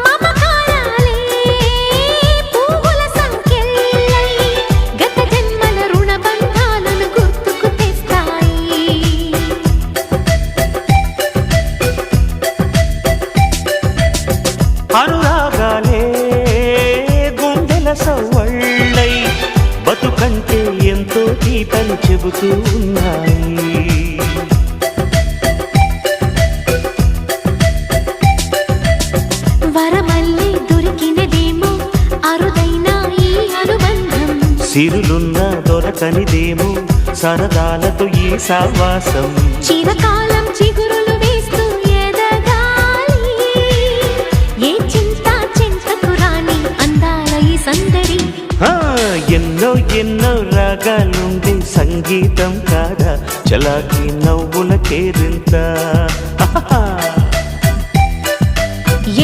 మమకారాలే పువ్వుల సంకెళ్ళై గత జన్మల రుణబంధాలను గుర్తుకు తెస్తాయి. అనురాగాలే గుండెల సవ్వళ్ళై బతుకంటే ఎంతో తీపని చెబుతూ ఉన్నాయి. వరమల్లే దొరికినదేమో అరుదైన ఈ అనుబంధం. సిరులున్న దొరకనిదేమో సరదాలతో ఈ సావాసం. చిరకాలం చిగురులు వేస్తూ ఎదగాలి. ఏ చింత చింతకు రాని అందాల ఈ సందడి. ఎన్నో ఎన్నో రాగాలుండే సంగీతం కాదా చలాకి నవ్వుల కేరింత.